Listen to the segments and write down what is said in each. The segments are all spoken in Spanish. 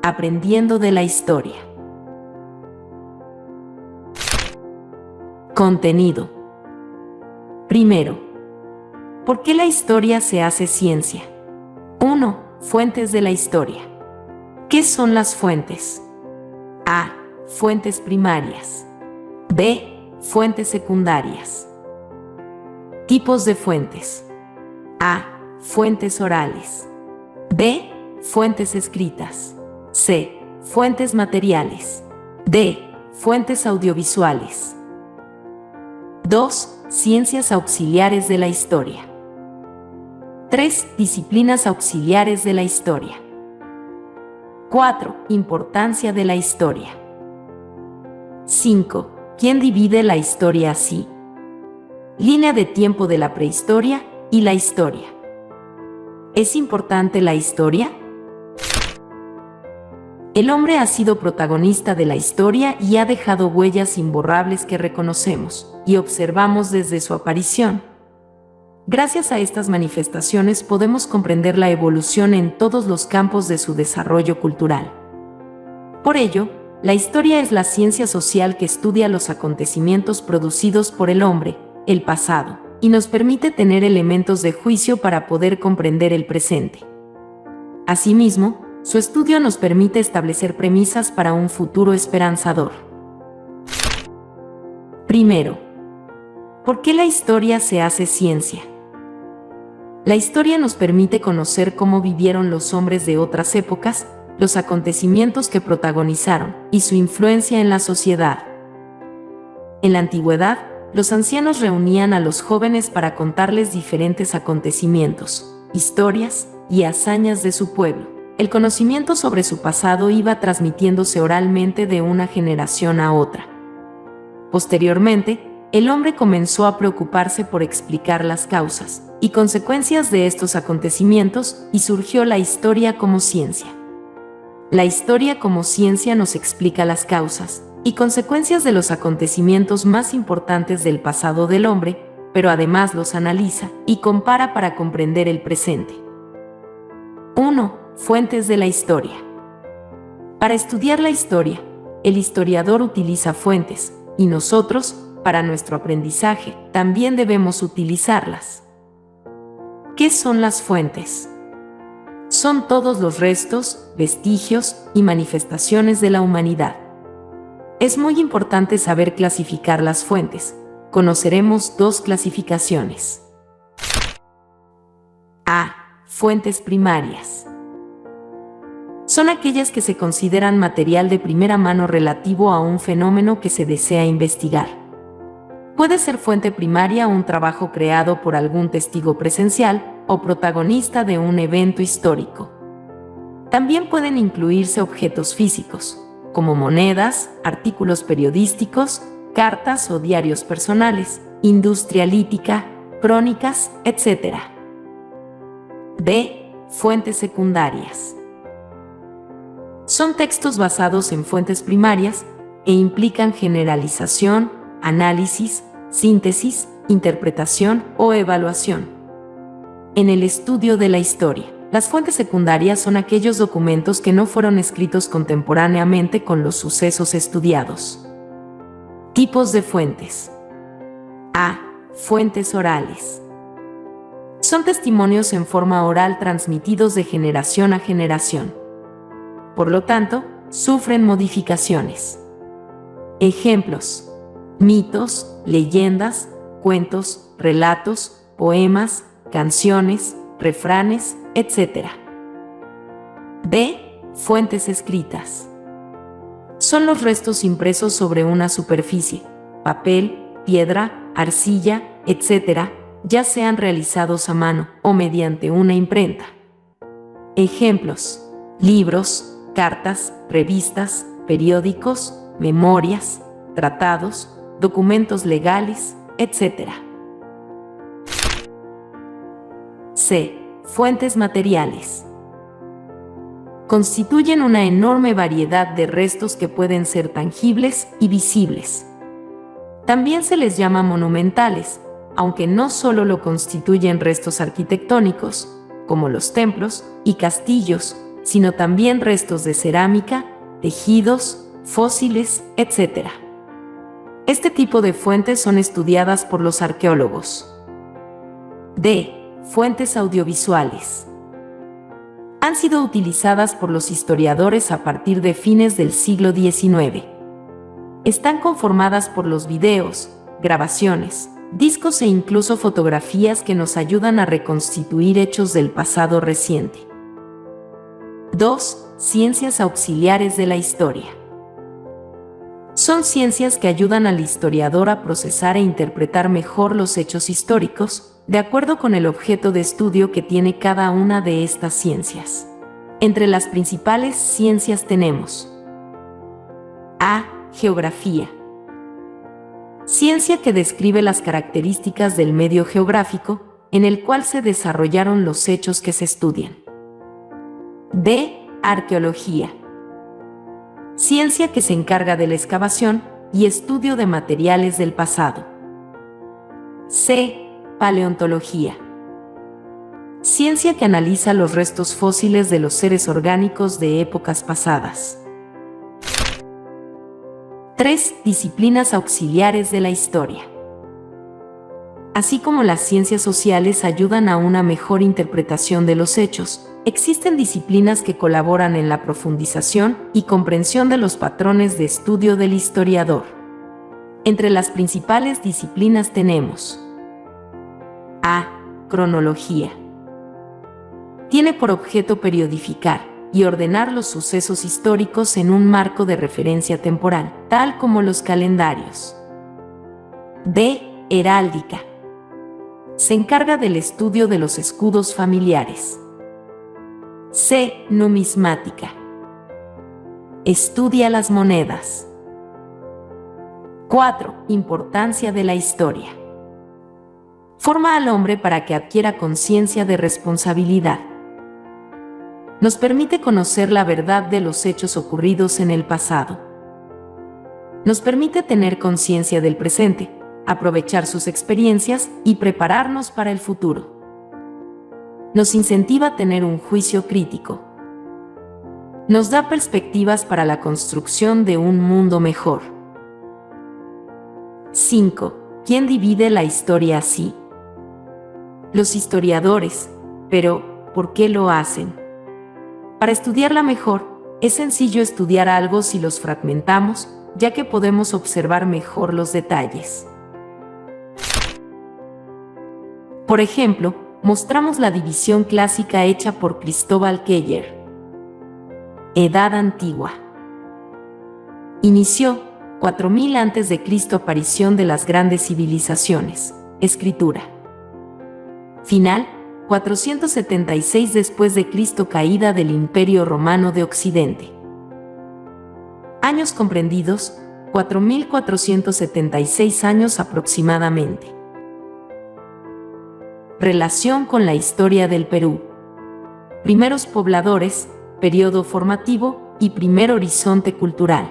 Aprendiendo de la historia. Contenido. Primero, ¿por qué la historia se hace ciencia? 1. Fuentes de la historia. ¿Qué son las fuentes? A. Fuentes primarias. B. Fuentes secundarias. Tipos de fuentes. A. Fuentes orales. B. Fuentes escritas. C. Fuentes materiales. D. Fuentes audiovisuales. 2. Ciencias auxiliares de la historia. 3. Disciplinas auxiliares de la historia. 4. Importancia de la historia. 5. ¿Quién divide la historia así? Línea de tiempo de la prehistoria y la historia. ¿Es importante la historia? El hombre ha sido protagonista de la historia y ha dejado huellas imborrables que reconocemos y observamos desde su aparición. Gracias a estas manifestaciones podemos comprender la evolución en todos los campos de su desarrollo cultural. Por ello, la historia es la ciencia social que estudia los acontecimientos producidos por el hombre, el pasado, y nos permite tener elementos de juicio para poder comprender el presente. Asimismo, su estudio nos permite establecer premisas para un futuro esperanzador. Primero, ¿por qué la historia se hace ciencia? La historia nos permite conocer cómo vivieron los hombres de otras épocas, los acontecimientos que protagonizaron y su influencia en la sociedad. En la antigüedad, los ancianos reunían a los jóvenes para contarles diferentes acontecimientos, historias y hazañas de su pueblo. El conocimiento sobre su pasado iba transmitiéndose oralmente de una generación a otra. Posteriormente, el hombre comenzó a preocuparse por explicar las causas y consecuencias de estos acontecimientos y surgió la historia como ciencia. La historia como ciencia nos explica las causas y consecuencias de los acontecimientos más importantes del pasado del hombre, pero además los analiza y compara para comprender el presente. 1. Fuentes de la historia. Para estudiar la historia, el historiador utiliza fuentes, y nosotros, para nuestro aprendizaje, también debemos utilizarlas. ¿Qué son las fuentes? Son todos los restos, vestigios y manifestaciones de la humanidad. Es muy importante saber clasificar las fuentes. Conoceremos dos clasificaciones. A. Fuentes primarias. Son aquellas que se consideran material de primera mano relativo a un fenómeno que se desea investigar. Puede ser fuente primaria un trabajo creado por algún testigo presencial o protagonista de un evento histórico. También pueden incluirse objetos físicos, como monedas, artículos periodísticos, cartas o diarios personales, industria lítica, crónicas, etc. B. Fuentes secundarias. Son textos basados en fuentes primarias e implican generalización, análisis, síntesis, interpretación o evaluación. En el estudio de la historia, las fuentes secundarias son aquellos documentos que no fueron escritos contemporáneamente con los sucesos estudiados. Tipos de fuentes. A. Fuentes orales. Son testimonios en forma oral transmitidos de generación a generación. Por lo tanto, sufren modificaciones. Ejemplos: mitos, leyendas, cuentos, relatos, poemas, canciones, refranes, etc. B. Fuentes escritas. Son los restos impresos sobre una superficie, papel, piedra, arcilla, etc., ya sean realizados a mano o mediante una imprenta. Ejemplos: libros, cartas, revistas, periódicos, memorias, tratados, documentos legales, etc. C. Fuentes materiales. Constituyen una enorme variedad de restos que pueden ser tangibles y visibles. También se les llama monumentales, aunque no solo lo constituyen restos arquitectónicos, como los templos y castillos, sino también restos de cerámica, tejidos, fósiles, etc. Este tipo de fuentes son estudiadas por los arqueólogos. D. Fuentes audiovisuales. Han sido utilizadas por los historiadores a partir de fines del siglo XIX. Están conformadas por los videos, grabaciones, discos e incluso fotografías que nos ayudan a reconstituir hechos del pasado reciente. 2. Ciencias auxiliares de la historia. Son ciencias que ayudan al historiador a procesar e interpretar mejor los hechos históricos, de acuerdo con el objeto de estudio que tiene cada una de estas ciencias. Entre las principales ciencias tenemos: A. Geografía. Ciencia que describe las características del medio geográfico en el cual se desarrollaron los hechos que se estudian. B. Arqueología. Ciencia que se encarga de la excavación y estudio de materiales del pasado. C. Paleontología. Ciencia que analiza los restos fósiles de los seres orgánicos de épocas pasadas. 3. Disciplinas auxiliares de la historia. Así como las ciencias sociales ayudan a una mejor interpretación de los hechos, existen disciplinas que colaboran en la profundización y comprensión de los patrones de estudio del historiador. Entre las principales disciplinas tenemos: A. Cronología. Tiene por objeto periodificar y ordenar los sucesos históricos en un marco de referencia temporal, tal como los calendarios. B. Heráldica. Se encarga del estudio de los escudos familiares. C. Numismática. Estudia las monedas. 4. Importancia de la historia. Forma al hombre para que adquiera conciencia de responsabilidad. Nos permite conocer la verdad de los hechos ocurridos en el pasado. Nos permite tener conciencia del presente, aprovechar sus experiencias y prepararnos para el futuro. Nos incentiva a tener un juicio crítico. Nos da perspectivas para la construcción de un mundo mejor. 5. ¿Quién divide la historia así? Los historiadores. Pero, ¿por qué lo hacen? Para estudiarla mejor, es sencillo estudiar algo si los fragmentamos, ya que podemos observar mejor los detalles. Por ejemplo, mostramos la división clásica hecha por Cristóbal Keller. Edad Antigua. Inició 4000 a.C. aparición de las grandes civilizaciones. Escritura. Final 476 después de Cristo, caída del Imperio Romano de Occidente. Años comprendidos: 4476 años aproximadamente. Relación con la historia del Perú. Primeros pobladores, periodo formativo y primer horizonte cultural.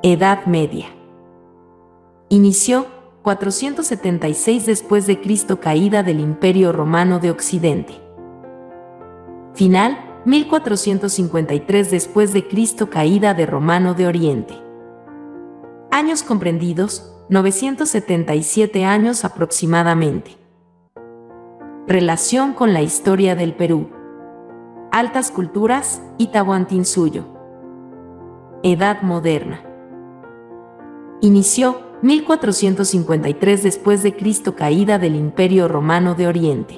Edad Media. Inició 476 después de Cristo, caída del Imperio Romano de Occidente. Final 1453 después de Cristo, caída de Romano de Oriente. Años comprendidos: 977 años aproximadamente. Relación con la historia del Perú. Altas culturas y Tahuantinsuyo. Edad Moderna. Inició 1453 después de Cristo, caída del Imperio Romano de Oriente.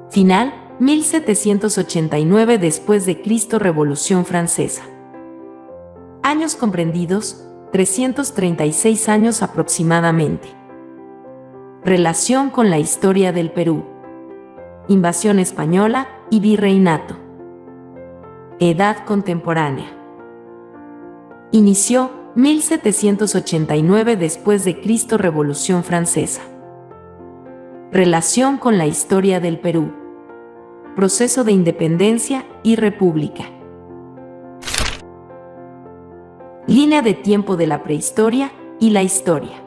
Final 1789 después de Cristo, Revolución Francesa. Años comprendidos: 336 años aproximadamente. Relación con la historia del Perú. Invasión española y virreinato. Edad contemporánea. Inició 1789 después de Cristo, Revolución Francesa. Relación con la historia del Perú. Proceso de independencia y república. Línea de tiempo de la prehistoria y la historia.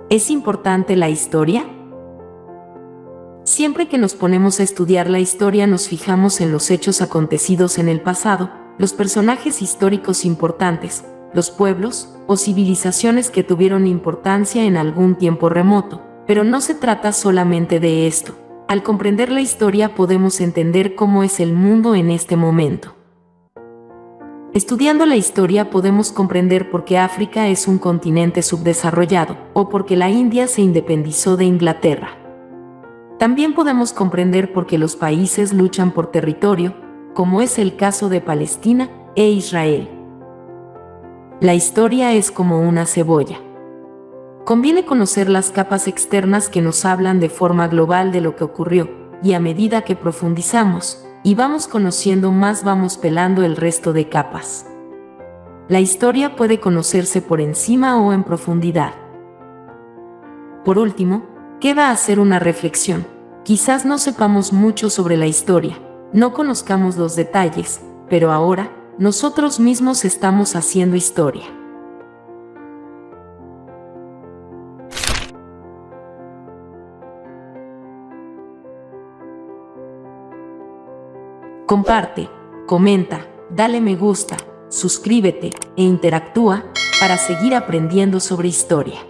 ¿Es importante la historia? Siempre que nos ponemos a estudiar la historia nos fijamos en los hechos acontecidos en el pasado, los personajes históricos importantes, los pueblos o civilizaciones que tuvieron importancia en algún tiempo remoto. Pero no se trata solamente de esto. Al comprender la historia podemos entender cómo es el mundo en este momento. Estudiando la historia podemos comprender por qué África es un continente subdesarrollado, o por qué la India se independizó de Inglaterra. También podemos comprender por qué los países luchan por territorio, como es el caso de Palestina e Israel. La historia es como una cebolla. Conviene conocer las capas externas que nos hablan de forma global de lo que ocurrió, y a medida que profundizamos y vamos conociendo más vamos pelando el resto de capas. La historia puede conocerse por encima o en profundidad. Por último, queda hacer una reflexión. Quizás no sepamos mucho sobre la historia, no conozcamos los detalles, pero ahora, nosotros mismos estamos haciendo historia. Comparte, comenta, dale me gusta, suscríbete e interactúa para seguir aprendiendo sobre historia.